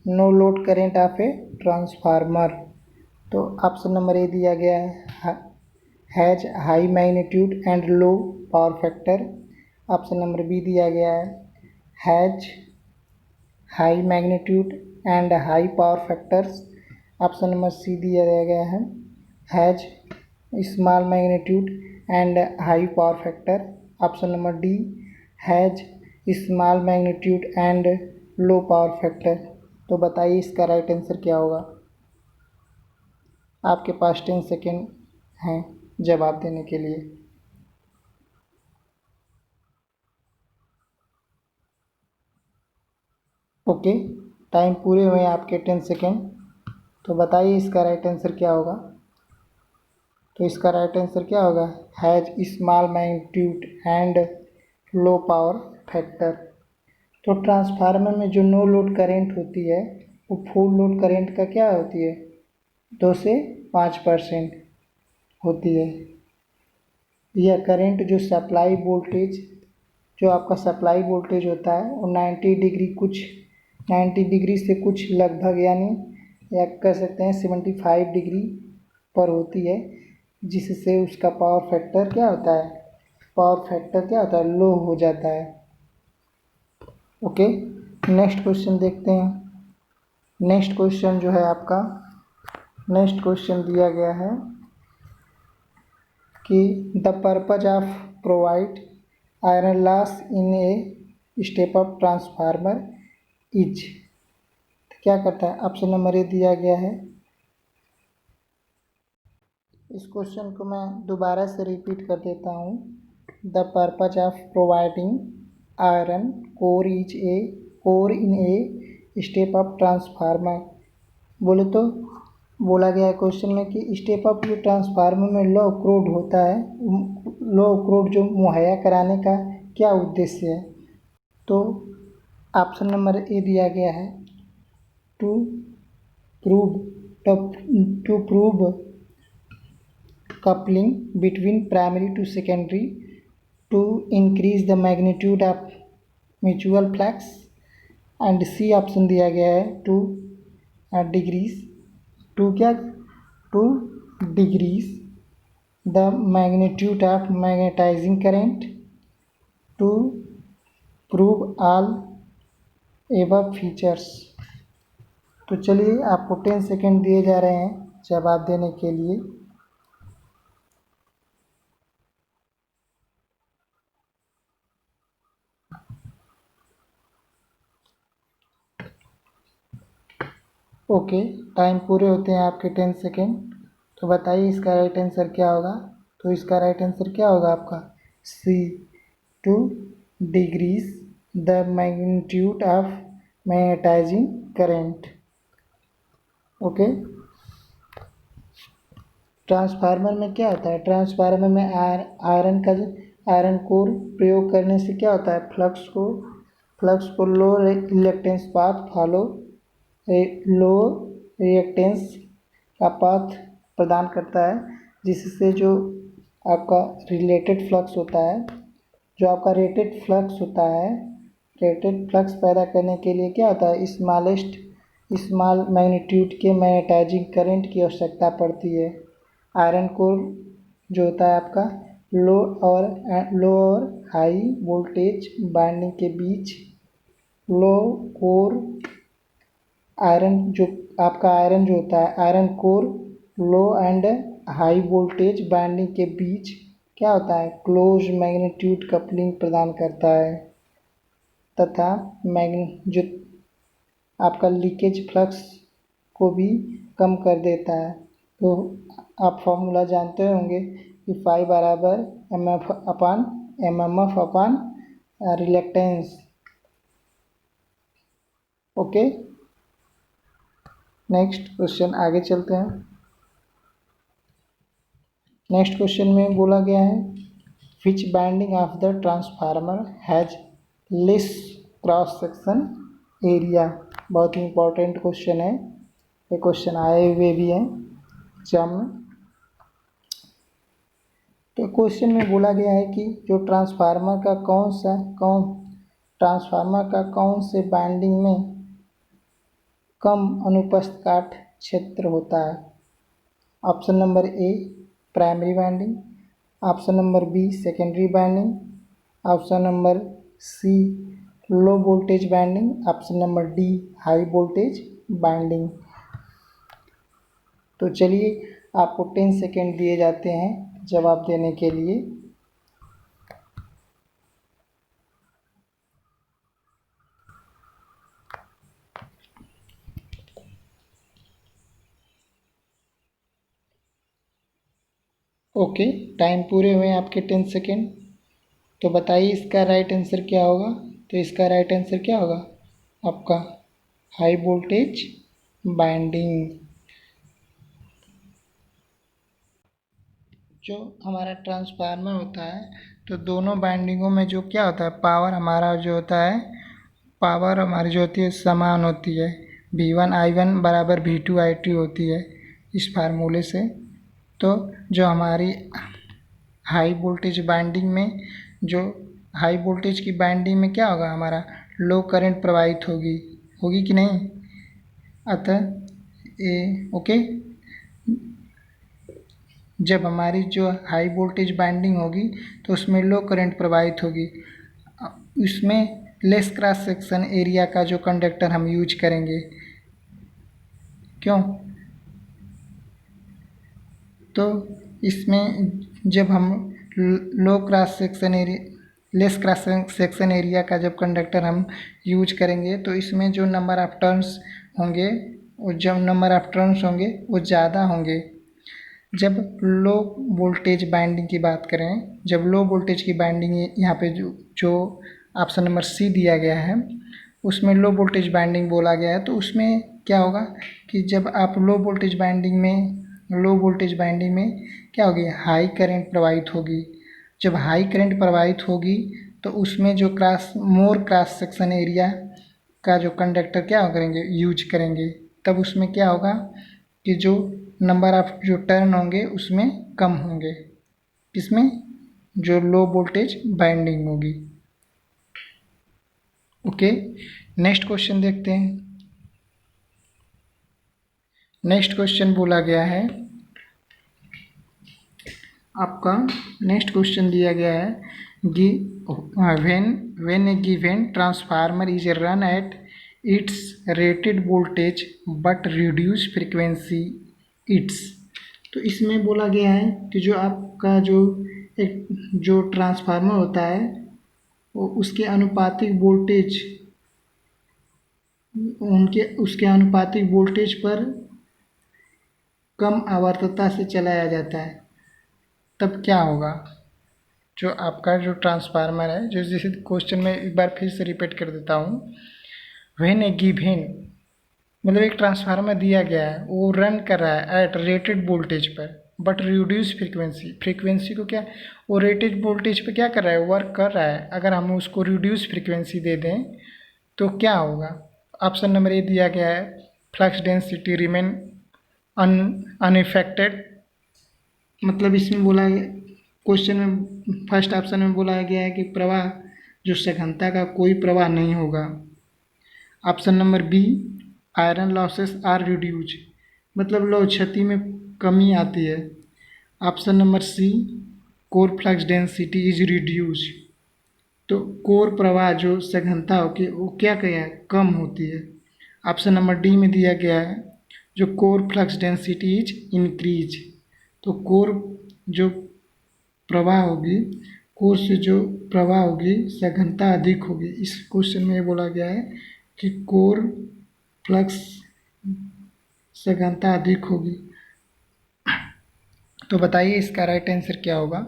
no load current of a transformer. तो ऑप्शन नंबर ए दिया गया है has high magnitude and low power factor, option number B दिया गया है has high magnitude and high power factors, option number C दिया गया है has small magnitude and high power factor, option number D has small magnitude and low power factor. तो बताइए इसका right answer क्या होगा। आपके पास 10 सेकेंड हैं जवाब देने के लिए। ओके, टाइम पूरे हुए आपके 10 सेकेंड। तो बताइए इसका राइट आंसर क्या होगा। तो इसका राइट आंसर क्या होगा has small magnitude and low power factor. तो ट्रांसफार्मर में जो नो लोड करेंट होती है वो फुल लोड करेंट का क्या होती है 2 से 5% होती है। यह करेंट जो आपका सप्लाई वोल्टेज होता है वो 90 डिग्री से कुछ लगभग यानी या कह सकते हैं 75 डिग्री पर होती है, जिससे उसका पावर फैक्टर क्या होता है लो हो जाता है। ओके, नेक्स्ट क्वेश्चन देखते हैं। नेक्स्ट क्वेश्चन जो है आपका नेक्स्ट क्वेश्चन दिया गया है कि the purpose of provide iron loss in a step up transformer is. क्या करता है, ऑप्शन नंबर ए दिया गया है। इस क्वेश्चन को मैं दोबारा से रिपीट कर देता हूँ। The purpose of providing iron core in a step up transformer. बोले तो बोला गया है क्वेश्चन में कि स्टेप अप जो ट्रांसफार्मर में लो क्रूड होता है, लो क्रूड जो मुहैया कराने का क्या उद्देश्य है। तो ऑप्शन नंबर ए दिया गया है to prove coupling between primary to secondary, to increase the magnitude of mutual flux, and C option दिया गया है to decrease the magnitude of magnetising current, to prove all above features. तो चलिए आपको 10 second दिए जा रहे हैं जवाब देने के लिए। ओके, टाइम पूरे होते हैं आपके 10 सेकेंड। तो बताइए इसका राइट आंसर क्या होगा। तो इसका राइट आंसर क्या होगा आपका C 2 decrease the magnitude of magnetising current. Okay, transformer में क्या होता है, ट्रांसफार्मर में आयरन कोर प्रयोग करने से क्या होता है, फ्लक्स को लो रिएक्टेंस पाथ फॉलो लो रिएक्टेंस का पाथ प्रदान करता है, जिससे जो आपका रिलेटेड फ्लक्स होता है, जो आपका रेटेड फ्लक्स होता है, रेटेड फ्लक्स पैदा करने के लिए क्या होता है, स्मॉल मैग्नीट्यूड के मैग्नेटाइजिंग करंट की आवश्यकता पड़ती है। आयरन कोर जो होता है आपका लो और हाई वोल्टेज बाइंडिंग के बीच, लो कोर आयरन जो आपका आयरन जो होता है, iron core low and high voltage binding के बीच क्या होता है, क्लोज मैग्नीट्यूड कपलिंग प्रदान करता है तथा जो आपका लीकेज फ्लक्स को भी कम कर देता है। तो आप फॉर्मूला जानते होंगे कि फाई बराबर M F upon reluctance. Okay, next question आगे चलते हैं। नेक्स्ट क्वेश्चन में बोला गया है which winding of the transformer has less cross section area. बहुत ही इंपॉर्टेंट क्वेश्चन है, ये क्वेश्चन आए हुए भी हैं एग्जाम में। तो क्वेश्चन में बोला गया है कि जो ट्रांसफार्मर का कौन से बाइंडिंग में कम अनुप्रस्थ काट क्षेत्र होता है। Option number A primary binding, option number B secondary binding, option number C low voltage binding, option number D high voltage binding. तो चलिए आपको 10 सेकेंड दिए जाते हैं जवाब देने के लिए। ओके, टाइम पूरे हुए आपके 10 सेकेंड। तो बताइए इसका राइट आंसर क्या होगा। तो इसका राइट आंसर क्या होगा आपका हाई वोल्टेज बाइंडिंग। जो हमारा ट्रांसफार्मर होता है तो दोनों बाइंडिंगों में जो क्या होता है, पावर हमारा जो होता है, पावर हमारी जो होती है समान होती है, V1I1 बराबर V2I2 होती है इस फार्मूले से। तो जो हमारी हाई वोल्टेज बाइंडिंग में, जो हाई वोल्टेज की बाइंडिंग में क्या होगा, हमारा लो करंट प्रवाहित होगी कि नहीं। अतः ओके, जब हमारी जो हाई वोल्टेज बाइंडिंग होगी तो उसमें लो करंट प्रवाहित होगी, उसमें लेस क्रॉस सेक्शन एरिया का जो कंडक्टर हम यूज करेंगे। क्यों, तो इसमें जब हम लेस क्रॉस सेक्शन एरिया का जब कंडक्टर हम यूज करेंगे तो इसमें जो नंबर ऑफ टर्न्स होंगे, वो ज़्यादा होंगे। जब लो वोल्टेज बाइंडिंग की बात करें, जब लो वोल्टेज की बाइंडिंग यहाँ पे जो ऑप्शन नंबर सी दिया गया है उसमें लो वोल्टेज बाइंडिंग बोला गया है, तो उसमें क्या होगा कि जब आप लो वोल्टेज बाइंडिंग में क्या होगी, हाई करंट प्रवाहित होगी। जब हाई करंट प्रवाहित होगी तो उसमें जो मोर क्रॉस सेक्शन एरिया का जो कंडक्टर क्या करेंगे, यूज करेंगे, तब उसमें क्या होगा कि जो नंबर ऑफ जो टर्न होंगे उसमें कम होंगे, इसमें जो लो वोल्टेज बाइंडिंग होगी। ओके, नेक्स्ट क्वेश्चन देखते हैं। नेक्स्ट क्वेश्चन बोला गया है आपका, नेक्स्ट क्वेश्चन दिया गया है when A given transformer is run at its rated voltage but reduce frequency it's. तो इसमें बोला गया है कि जो आपका जो ट्रांसफार्मर होता है वो उसके अनुपातिक वोल्टेज पर कम आवर्तता से चलाया जाता है, तब क्या होगा। जो आपका जो ट्रांसफार्मर है, जो जैसे क्वेश्चन में एक बार फिर से रिपीट कर देता हूँ, व्हेन ए गिवन मतलब एक ट्रांसफार्मर दिया गया है, वो रन कर रहा है एट रेटेड वोल्टेज पर, बट रिड्यूस फ्रीक्वेंसी, फ्रीक्वेंसी को क्या, वो रेटेड वोल्टेज पे क्या कर रहा है, वर्क कर रहा है। अगर हम उसको रिड्यूस फ्रीक्वेंसी दे दें तो क्या होगा। ऑप्शन नंबर ए दिया गया है, फ्लक्स डेंसिटी रिमेन अनइफेक्टेड। मतलब इसमें बोला है, क्वेश्चन में फर्स्ट ऑप्शन में बोला गया है कि प्रवाह जो सघनता का कोई प्रवाह नहीं होगा। Option number B, iron losses are reduce, मतलब लौह क्षति में कमी आती है। Option number C, core flux density is reduce, तो कोर प्रवाह जो सघनता होगी वो क्या क्या है, कम होती है। ऑप्शन नंबर डी में दिया गया है, जो core flux density is increase, तो कोर जो प्रवाह होगी, कोर से जो प्रवाह होगी सघनता अधिक होगी। इस क्वेश्चन में ये बोला गया है कि कोर फ्लक्स सघनता अधिक होगी। तो बताइए इसका राइट आंसर क्या होगा।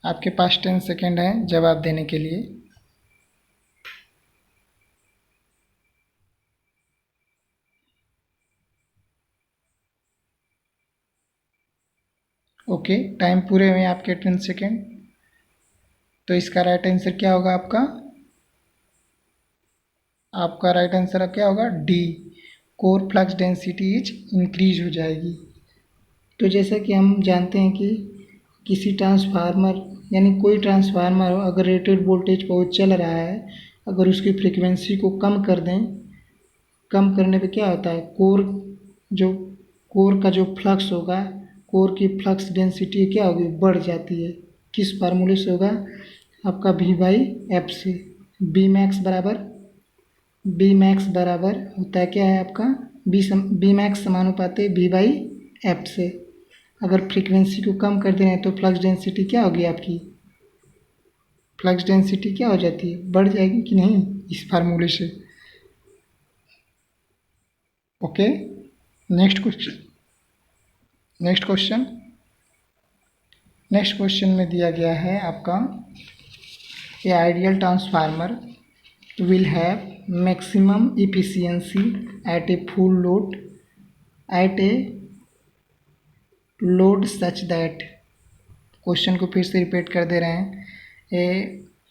आपके पास 10 सेकेंड है जवाब देने के लिए। ओके, टाइम पूरे हुए आपके 10 सेकेंड। तो इसका राइट आंसर क्या होगा आपका। आपका राइट आंसर क्या होगा, D, core flux density is increase हो जाएगी। तो जैसा कि हम जानते हैं कि किसी ट्रांसफार्मर यानी कोई ट्रांसफार्मर हो, अगर रेटेड वोल्टेज पर वो चल रहा है, अगर उसकी फ्रीक्वेंसी को कम कर दें, कम करने पे क्या होता है, जो कोर का जो फ्लक्स होगा, कोर की फ्लक्स डेंसिटी क्या होगी, बढ़ जाती है। किस फार्मूले से होगा, आपका V बाई एफ से। बी मैक्स बराबर होता है क्या है आपका, बी मैक्स समानुपाती V बाई एफ से। अगर फ्रीक्वेंसी को कम कर दें तो फ्लक्स डेंसिटी क्या होगी आपकी, फ्लक्स डेंसिटी क्या हो जाती है, बढ़ जाएगी कि नहीं इस फार्मूले से। Okay, next question. Next question में दिया गया है आपका, a ideal transformer will have maximum efficiency at a full load at a load such that, question को फिर से रिपीट कर दे रहे हैं,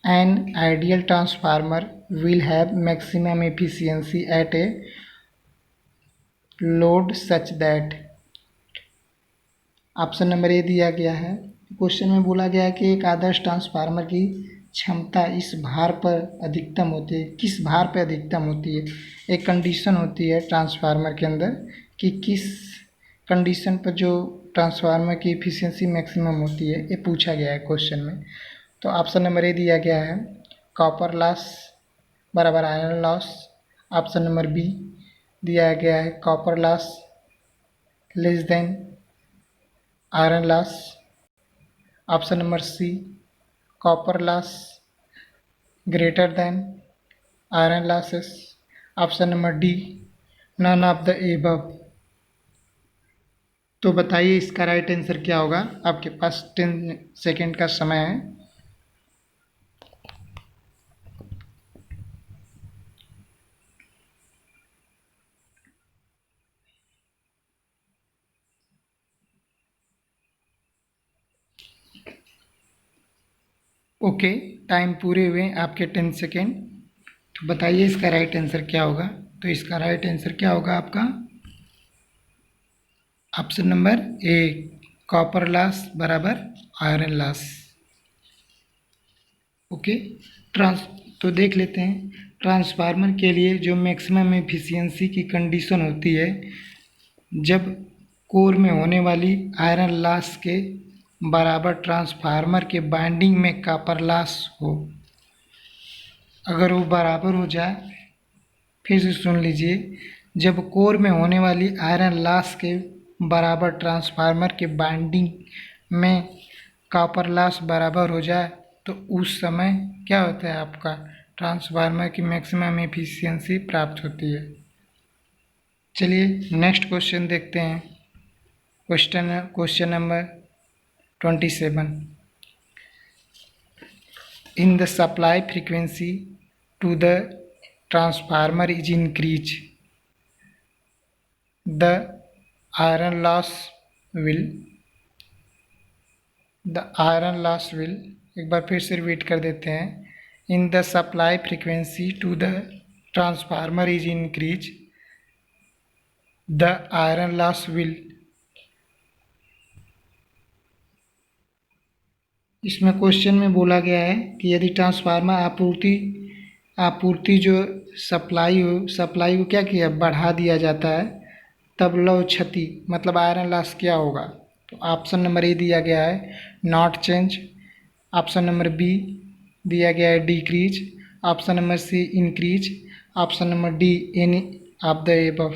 an ideal transformer will have maximum efficiency eight a load such that. Option number A दिया गया है। Question में बोला गया है कि एक आदर्श ट्रांसफार्मर की क्षमता इस भार पर अधिकतम होती है। किस भार पर अधिकतम होती है, एक कंडीशन होती है ट्रांसफार्मर के अंदर कि किस कंडीशन पर जो ट्रांसफार्मर की एफिशिएंसी मैक्सिमम होती है, ये पूछा गया है क्वेश्चन में। तो ऑप्शन नंबर ए दिया गया है, कॉपर लॉस बराबर iron loss. Option number B दिया गया है, copper loss less than iron loss. Option number C, copper loss greater than iron losses. Option number D, none of the above. तो बताइए इसका राइट आंसर क्या होगा। आपके पास 10 सेकेंड का समय है। ओके, टाइम पूरे हुए आपके 10 सेकेंड। तो बताइए इसका राइट आंसर क्या होगा। तो इसका राइट आंसर क्या होगा आपका, ऑप्शन नंबर ए, कॉपर लॉस बराबर आयरन लॉस। ओके, तो देख लेते हैं ट्रांसफार्मर के लिए जो मैक्सिमम एफिशिएंसी की कंडीशन होती है, जब कोर में होने वाली आयरन लॉस के बराबर ट्रांसफार्मर के बाइंडिंग में कॉपर लॉस हो। अगर वो बराबर हो जाए, फिर से सुन लीजिए, जब कोर में होने वाली आयरन लॉस के बराबर ट्रांसफार्मर के बाइंडिंग में कॉपर लॉस बराबर हो जाए, तो उस समय क्या होता है, आपका ट्रांसफार्मर की मैक्सिमम एफिशिएंसी प्राप्त होती है। चलिए नेक्स्ट क्वेश्चन देखते हैं। Question number 27। In the supply frequency to the transformer is increased, the iron loss will, the iron loss will, एक बार फिर से रिपीट कर देते हैं, in the supply frequency to the transformer is increase, the iron loss will. इसमें question में बोला गया है कि यदि ट्रांसफार्मर आपूर्ति जो सप्लाई को क्या किया, बढ़ा दिया जाता है, तब लौ क्षति मतलब आयरन लॉस क्या होगा। तो ऑप्शन नंबर ए दिया गया है not change, option number B दिया गया है decrease, option number C increase, option number D any of the above.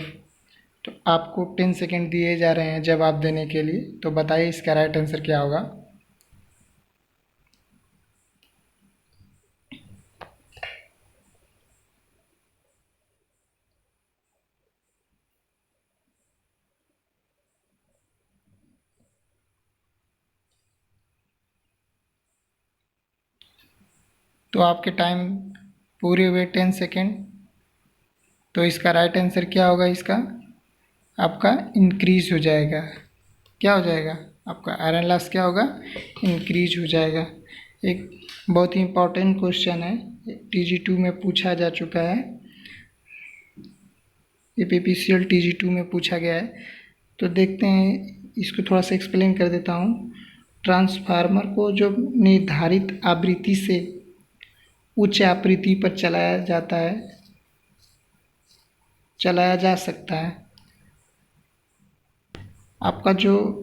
तो आपको 10 सेकेंड दिए जा रहे हैं जवाब देने के लिए, तो बताइए इसका राइट आंसर क्या होगा। तो आपके टाइम पूरे हुए 10 सेकेंड। तो इसका राइट आंसर क्या होगा, इसका आपका इंक्रीज हो जाएगा। क्या हो जाएगा आपका आयरन लॉस क्या होगा, इंक्रीज हो जाएगा। एक बहुत ही इम्पोर्टेंट क्वेश्चन है, TG2 में पूछा जा चुका है, APPCL TG2 में पूछा गया है। तो देखते हैं, इसको थोड़ा सा एक्सप्लेन कर देता हूँ। ट्रांसफार्मर को जो निर्धारित आवृत्ति से उच्च आवृत्ति पर चलाया जा सकता है। आपका जो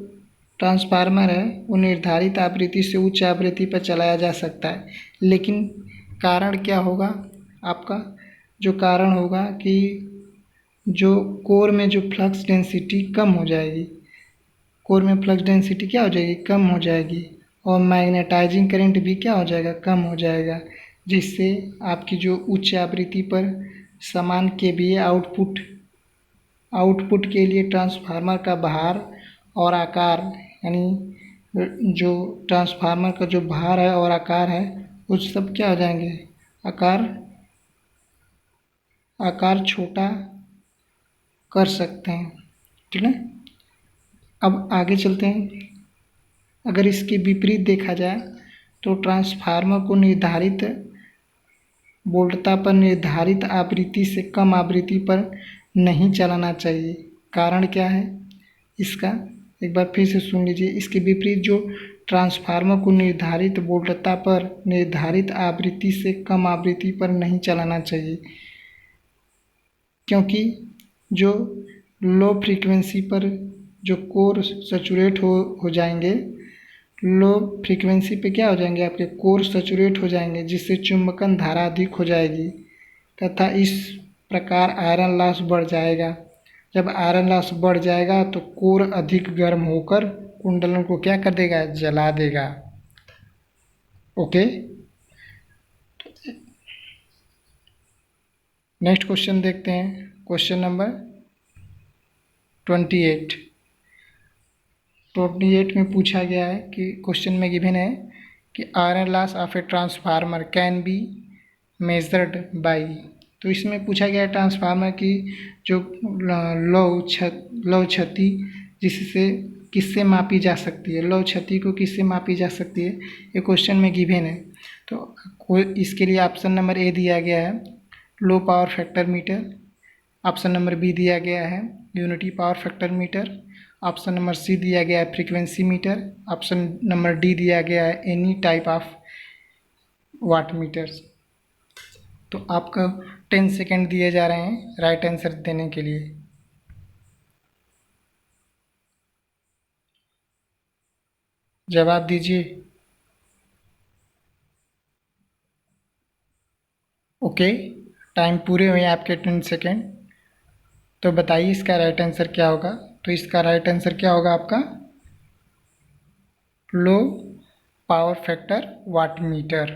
ट्रांसफार्मर है वो निर्धारित आवृत्ति से उच्च आवृत्ति पर चलाया जा सकता है, लेकिन कारण क्या होगा आपका, जो कारण होगा कि जो कोर में जो फ्लक्स डेंसिटी कम हो जाएगी, कोर में फ्लक्स डेंसिटी क्या हो जाएगी, कम हो जाएगी, और मैग्नेटाइजिंग करंट भी क्या हो जाएगा, कम हो जाएगा, जिससे आपकी जो उच्च आवृत्ति पर समान केवीए आउटपुट के लिए ट्रांसफार्मर का भार और आकार, यानी जो ट्रांसफार्मर का जो भार है और आकार है वो सब क्या हो जाएंगे, आकार छोटा कर सकते हैं। ठीक है, अब आगे चलते हैं। अगर इसके विपरीत देखा जाए तो ट्रांसफार्मर को निर्धारित वोल्टता पर निर्धारित आवृत्ति से कम आवृत्ति पर नहीं चलाना चाहिए। कारण क्या है इसका, एक बार फिर से सुन लीजिए। इसके विपरीत जो ट्रांसफार्मर को निर्धारित वोल्टता पर निर्धारित आवृत्ति से कम आवृत्ति पर नहीं चलाना चाहिए, क्योंकि जो लो फ्रीक्वेंसी पर जो कोर सैचुरेट हो जाएंगे, लो फ्रीक्वेंसी पे क्या हो जाएंगे, आपके कोर सैचुरेट हो जाएंगे, जिससे चुंबकन धारा अधिक हो जाएगी तथा इस प्रकार आयरन लॉस बढ़ जाएगा। जब आयरन लॉस बढ़ जाएगा तो कोर अधिक गर्म होकर कुंडलन को क्या कर देगा, जला देगा। ओके, नेक्स्ट क्वेश्चन देखते हैं। क्वेश्चन नंबर 28 में पूछा गया है कि क्वेश्चन में गिवन है कि iron loss of a transformer can be measured by. तो इसमें पूछा गया है ट्रांसफार्मर की जो लौ क्षति जिससे किससे मापी जा सकती है, लौ क्षति को किससे मापी जा सकती है, ये क्वेश्चन में गिवन है। तो इसके लिए ऑप्शन नंबर ए दिया गया है low power factor meter, option number B दिया गया है unity power factor meter, option number C दिया गया है frequency meter, option number D दिया गया है any type of watt meters. तो आपका 10 सेकेंड दिए जा रहे हैं राइट आंसर देने के लिए। जवाब दीजिए। ओके, टाइम पूरे हुए आपके 10 सेकेंड। तो बताइए इसका राइट आंसर क्या होगा। तो इसका राइट आंसर क्या होगा आपका, low power factor watt meter.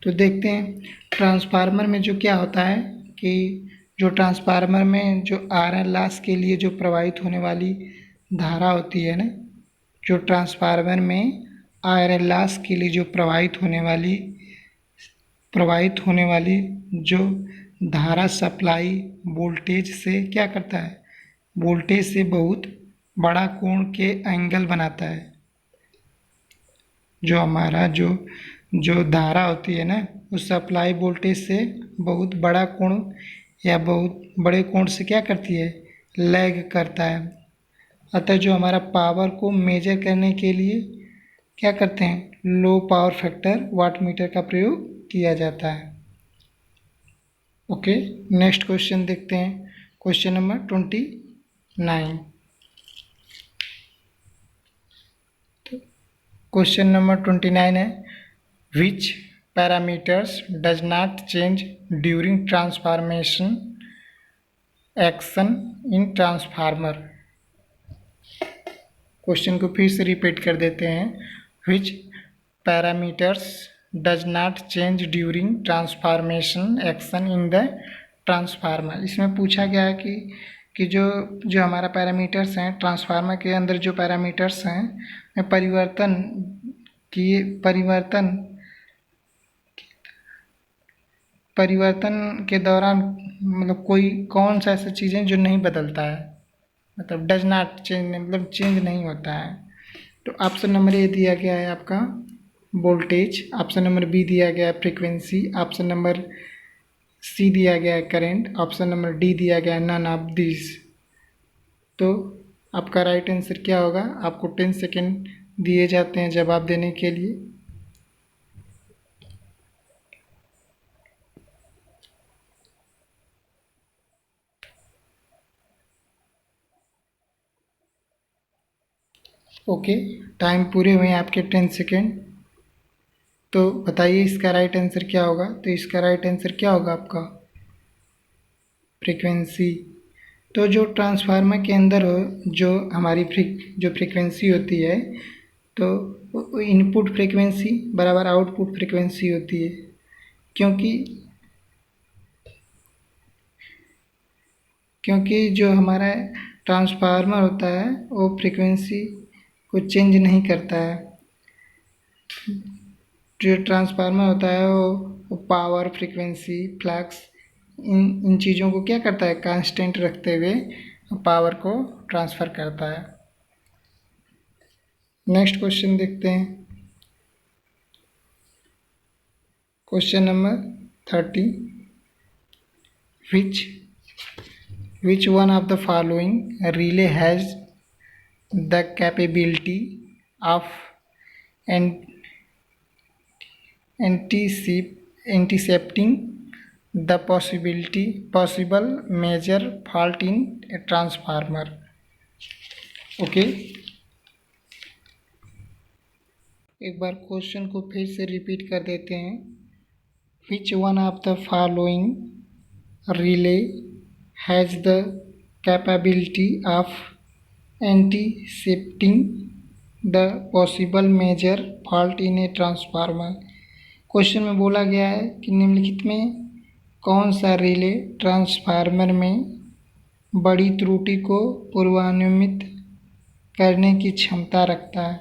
तो देखते हैं ट्रांसफार्मर में जो क्या होता है कि जो ट्रांसफार्मर में जो आयरन लॉस के लिए जो प्रवाहित होने वाली धारा होती है ना, जो ट्रांसफार्मर में आयरन लॉस के लिए जो प्रवाहित होने वाली जो धारा सप्लाई वोल्टेज से क्या करता है, वोल्टेज से बहुत बड़ा कोण के एंगल बनाता है। जो हमारा जो धारा होती है ना, उस सप्लाई वोल्टेज से बहुत बड़ा कोण या बहुत बड़े कोण से क्या करती है, लैग करता है। अतः जो हमारा पावर को मेजर करने के लिए क्या करते हैं, लो पावर फैक्टर वाटमीटर का प्रयोग किया जाता है। ओके, नेक्स्ट क्वेश्चन देखते हैं। Question number 29। क्वेश्चन नंबर 29 है, which parameters does not change during transformation action in transformer. Question को फिर से रिपीट कर देते हैं। Which parameters does not change during transformation action in the transformer. इसमें पूछा गया है कि जो हमारा पैरामीटर्स हैं, ट्रांसफार्मर के अंदर जो पैरामीटर्स हैं में परिवर्तन के दौरान मतलब कौन सा ऐसा चीज़ें जो नहीं बदलता है, मतलब डज नॉट चेंज मतलब चेंज नहीं होता है। तो ऑप्शन नंबर ए दिया गया है आपका वोल्टेज, ऑप्शन नंबर बी दिया गया है फ्रीक्वेंसी, ऑप्शन नंबर सी दिया गया है करंट, ऑप्शन नंबर डी दिया गया है नन ऑफ दिस। तो आपका राइट आंसर क्या होगा? आपको 10 सेकेंड दिए जाते हैं जवाब देने के लिए। ओके, टाइम पूरे हुए हैं आपके 10 सेकेंड। तो बताइए इसका राइट आंसर क्या होगा? तो इसका राइट आंसर क्या होगा आपका? फ्रीक्वेंसी। तो जो ट्रांसफार्मर के अंदर हो, जो हमारी जो फ्रीक्वेंसी होती है, तो इनपुट फ्रीक्वेंसी बराबर आउटपुट फ्रीक्वेंसी होती है। क्योंकि जो हमारा ट्रांसफार्मर होता है वो फ्रीक्वेंसी को चेंज नहीं करता है। जो ट्रांसफार्मर होता है वो पावर, फ्रीक्वेंसी, फ्लक्स, इन चीज़ों को क्या करता है, कांस्टेंट रखते हुए पावर को ट्रांसफ़र करता है। नेक्स्ट क्वेश्चन देखते हैं। Question number 30। Which one of the following relay has the capability of intercepting the possible major fault in a transformer। Okay, एक बार क्वेश्चन को फिर से रिपीट कर देते हैं। Which one of the following relay has the capability of intercepting the possible major fault in a transformer. Question में बोला गया है कि निम्नलिखित में कौन सा रिले ट्रांसफार्मर में बड़ी त्रुटि को पूर्वानुमित करने की क्षमता रखता है।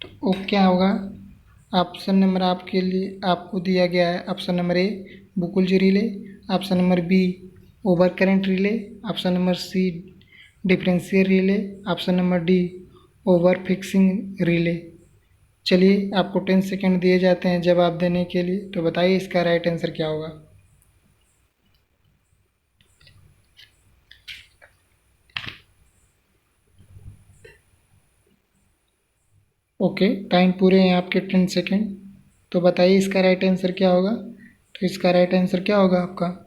तो वो क्या होगा? ऑप्शन नंबर आपके लिए आपको दिया गया है। Option number A Buchholz relay, option number B over current relay, option number C differential relay, option number D over fixing relay. चलिए, आपको 10 सेकेंड दिए जाते हैं जवाब देने के लिए। तो बताइए इसका राइट आंसर क्या होगा? ओके, टाइम पूरे हैं आपके 10 सेकेंड। तो बताइए इसका राइट आंसर क्या होगा? तो इसका राइट आंसर क्या होगा आपका?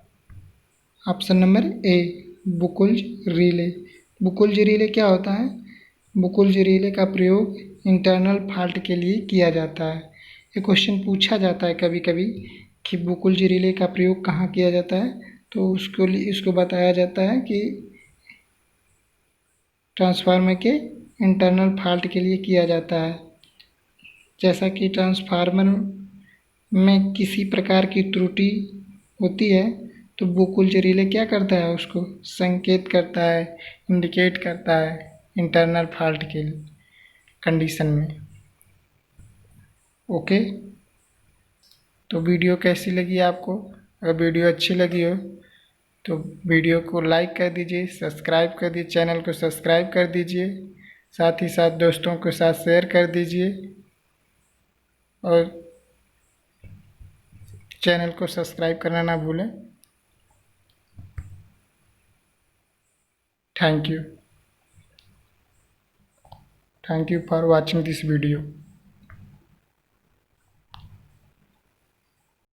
Option number A Buchholz relay. Buchholz relay क्या होता है? बुकुल्ज रिले का प्रयोग इंटरनल फॉल्ट के लिए किया जाता है। ये क्वेश्चन पूछा जाता है कभी कभी कि बुकुल्ज रिले का प्रयोग कहाँ किया जाता है, तो इसको बताया जाता है कि ट्रांसफार्मर के इंटरनल फॉल्ट के लिए किया जाता है। जैसा कि ट्रांसफार्मर में किसी प्रकार की त्रुटि होती है तो बुकुल्ज रिले क्या करता है, उसको संकेत करता है, इंडिकेट करता है इंटरनल फॉल्ट के कंडीशन में। ओके, तो वीडियो कैसी लगी आपको? अगर वीडियो अच्छी लगी हो तो वीडियो को लाइक कर दीजिए, सब्सक्राइब कर दीजिए, चैनल को सब्सक्राइब कर दीजिए, साथ ही साथ दोस्तों के साथ शेयर कर दीजिए और चैनल को सब्सक्राइब करना ना भूलें। Thank you for watching this video.